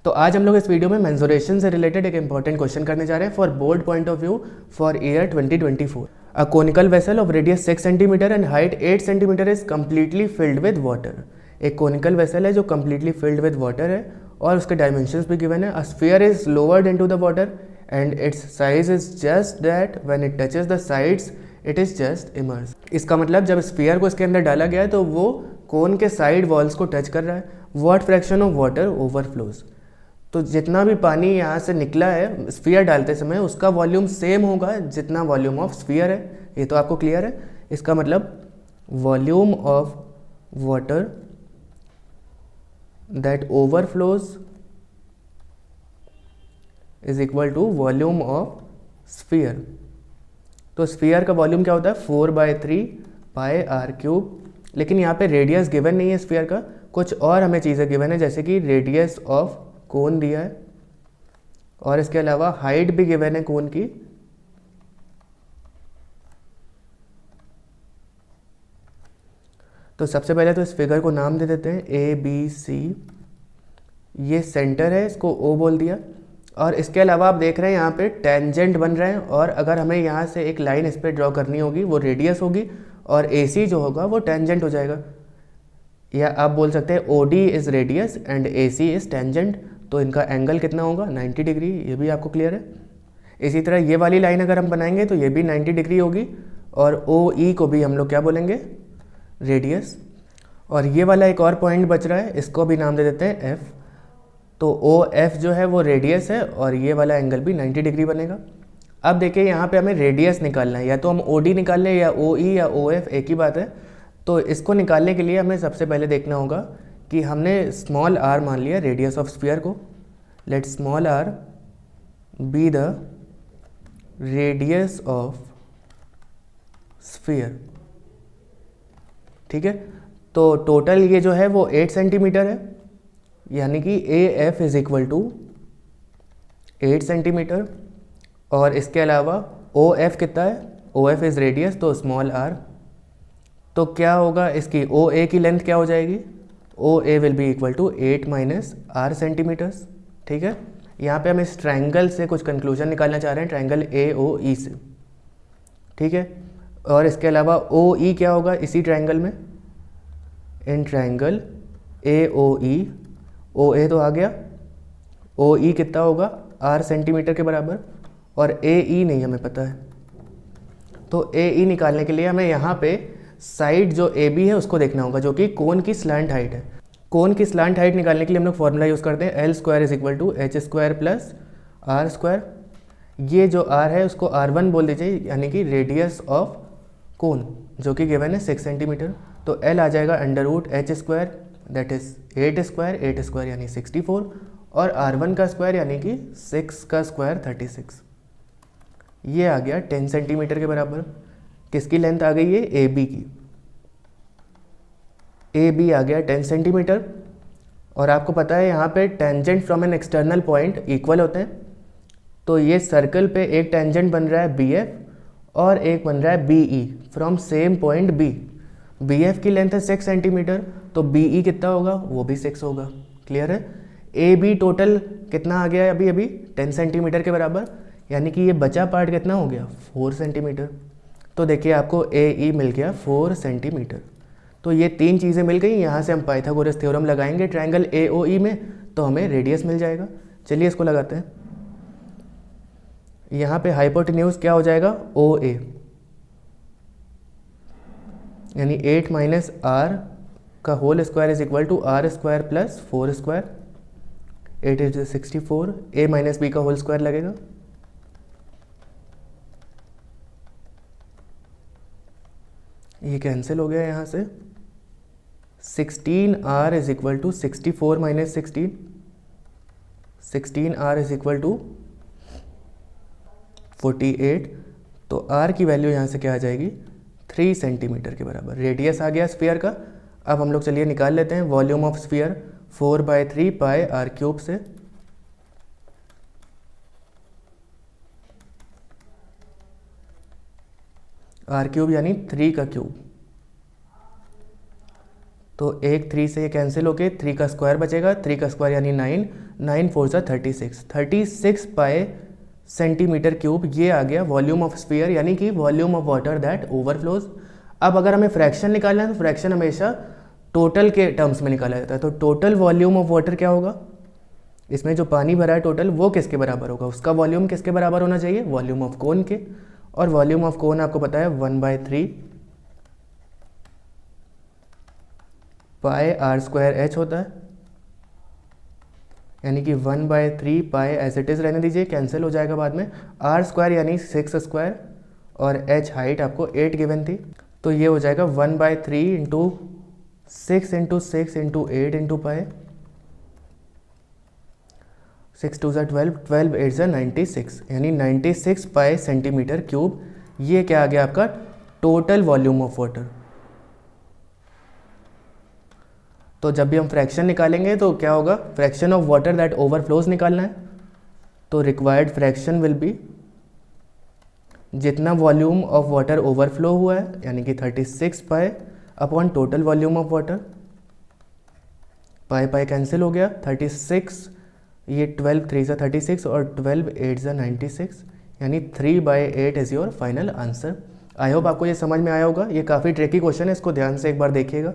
तो आज हम लोग इस वीडियो में मेंसुरेशन से रिलेटेड एक इंपॉर्टेंट क्वेश्चन करने जा रहे हैं for board point of view for year 2024। A conical vessel of radius 6 centimetre and height 8 centimetre is completely filled with water. एक कोनिकल वेसल है जो कम्प्लीटली फिल्ड विद वाटर है और उसके डायमेंशंस भी गिवन है। A sphere is lowered into the water and it's size is just that when it touches the sides it is just immerse. इसका मतलब जब स्फीयर को इसके अंदर डाला गया है तो वो कोन के साइड वॉल्स को टच कर रहा है। What fraction of water overflows, तो जितना भी पानी यहाँ से निकला है स्फीयर डालते समय उसका वॉल्यूम सेम होगा जितना वॉल्यूम ऑफ स्फीयर है। ये तो आपको क्लियर है। इसका मतलब volume of water that overflows is equal to volume of sphere. तो स्फीयर का वॉल्यूम क्या होता है 4/3 पाई आर क्यूब। लेकिन यहाँ पे रेडियस गिवन नहीं है स्फीयर का, कुछ और हमें चीज़ें गिवन है जैसे कि रेडियस ऑफ कोन दिया है और इसके अलावा हाइट भी गिवन है कोन की। तो सबसे पहले तो इस फिगर को नाम दे देते हैं ABC। ये सेंटर है, इसको O बोल दिया। और इसके अलावा आप देख रहे हैं यहाँ पे टेंजेंट बन रहे हैं और अगर हमें यहाँ से एक लाइन इस पर ड्रॉ करनी होगी वो रेडियस होगी और AC जो होगा वो टेंजेंट हो जाएगा। या आप बोल सकते हैं OD is radius and AC is tangent. तो इनका एंगल कितना होगा 90 डिग्री। ये भी आपको क्लियर है। इसी तरह ये वाली लाइन अगर हम बनाएंगे तो ये भी 90 डिग्री होगी और OE को भी हम लोग क्या बोलेंगे रेडियस। और ये वाला एक और पॉइंट बच रहा है, इसको भी नाम दे देते हैं F। तो OF जो है वो रेडियस है और ये वाला एंगल भी 90 डिग्री बनेगा। अब देखिए यहाँ पे हमें रेडियस निकालना है, या तो हम OD निकाल लें या OE या OF, एक ही बात है। तो इसको निकालने के लिए हमें सबसे पहले देखना होगा कि हमने स्मॉल r मान लिया रेडियस ऑफ स्फीयर को। Let small r be the radius of sphere. ठीक है, तो टोटल ये जो है वो 8 सेंटीमीटर है, यानी कि AF is equal to 8 centimetre. और इसके अलावा OF कितना है, OF इज रेडियस तो स्मॉल r। तो क्या होगा इसकी OA की लेंथ क्या हो जाएगी, OA will be equal to 8 minus r centimetres. ठीक है, यहाँ पे हम इस ट्रायंगल से कुछ कंक्लूजन निकालना चाह रहे हैं, ट्रायंगल AOE से। ठीक है, और इसके अलावा OE क्या होगा इसी ट्रायंगल में, इन ट्रायंगल AOE OA तो आ गया, OE कितना होगा r सेंटीमीटर के बराबर और AE नहीं हमें पता है। तो AE निकालने के लिए हमें यहाँ पे साइड जो AB है उसको देखना होगा जो कि कोन की स्लैंट हाइट है। कोन की स्लैंट हाइट निकालने के लिए हम लोग फॉर्मूला यूज़ करते हैं L² is equal to H² plus R²। ये जो R है उसको R1 बोल दीजिए, यानी कि रेडियस ऑफ कोन जो कि गिवन है 6 सेंटीमीटर। तो L आ जाएगा √H² दैट इज 8² यानी 64 और R1 का स्क्वायर यानी कि 6 का स्क्वायर 36। ये आ गया 10 सेंटीमीटर के बराबर। किसकी लेंथ आ गई है AB की, AB आ गया 10 सेंटीमीटर। और आपको पता है यहाँ पे tangent from an external point equal होते हैं। तो ये सर्कल पे एक टेंजेंट बन रहा है BF और एक बन रहा है BE from same point B। BF की लेंथ है 6 सेंटीमीटर तो BE कितना होगा वो भी 6 होगा। क्लियर है। AB टोटल कितना आ गया है अभी 10 सेंटीमीटर के बराबर, यानी कि ये बचा पार्ट कितना हो गया 4 सेंटीमीटर। तो देखिए आपको AE मिल गया 4 सेंटीमीटर। तो ये तीन चीज़ें मिल गई। यहाँ से हम पाइथागोरस थ्योरम लगाएंगे ट्रायंगल AOE में तो हमें रेडियस मिल जाएगा। चलिए इसको लगाते हैं। यहाँ पे हाइपोटेन्यूज क्या हो जाएगा OA, यानी 8 माइनस r का whole square is equal to R² plus 4²। 8 is 64, A minus B का होल स्क्वायर लगेगा। ये कैंसिल हो गया यहाँ से। 16r is equal to 64 minus 16, 16r is equal to 48। तो r की वैल्यू यहाँ से क्या आ जाएगी 3 सेंटीमीटर के बराबर। रेडियस आ गया स्फीयर का। अब हम लोग चलिए निकाल लेते हैं volume of sphere 4/3 pi r³ से। r³ यानी 3 का क्यूब। तो 1 3 से ये कैंसिल होके 3 का स्क्वायर बचेगा, 3 का स्क्वायर यानी 9, 9 4 सा 36, 36 पाई सेंटीमीटर क्यूब, ये आ गया वॉल्यूम ऑफ स्फीयर यानी कि volume of water that overflows. अब अगर हमें फ्रैक्शन निकालना है तो फ्रैक्शन हमेशा टोटल के टर्म्स में निकाला जाता है। तो टोटल वॉल्यूम ऑफ वाटर क्या होगा, इसमें जो पानी भरा है टोटल वो किसके बराबर होगा, उसका वॉल्यूम किसके बराबर होना चाहिए, वॉल्यूम ऑफ कोन के। और वॉल्यूम ऑफ कोन आपको पता है 1/3 पाई आर स्क्वायर एच होता है, यानी कि 1/3 पाई एज इट इज़ रहने दीजिए, कैंसिल हो जाएगा बाद में। आर स्क्वायर यानी 6 स्क्वायर और एच हाइट आपको 8 गिवन थी, तो ये हो जाएगा 1/3 into 6 into 6 into 8 into pi, 6 2 ज़ा 12, 12 8 ज़ा 96, यानी 96 पाई सेंटीमीटर क्यूब। ये क्या आ गया आपका टोटल वॉल्यूम ऑफ वाटर। तो जब भी हम फ्रैक्शन निकालेंगे तो क्या होगा, fraction of water that overflows निकालना है, तो रिक्वायर्ड फ्रैक्शन विल बी जितना वॉल्यूम ऑफ वाटर ओवरफ्लो हुआ है यानी कि 36 pi upon total volume of water, pi pi cancel हो गया, 36 ये 12 3 ज़ा 36 और 12 8 ज़ा 96, यानी 3/8 is your final answer. I hope आपको ये समझ में आया होगा। ये काफ़ी ट्रिकी क्वेश्चन है, इसको ध्यान से एक बार देखिएगा।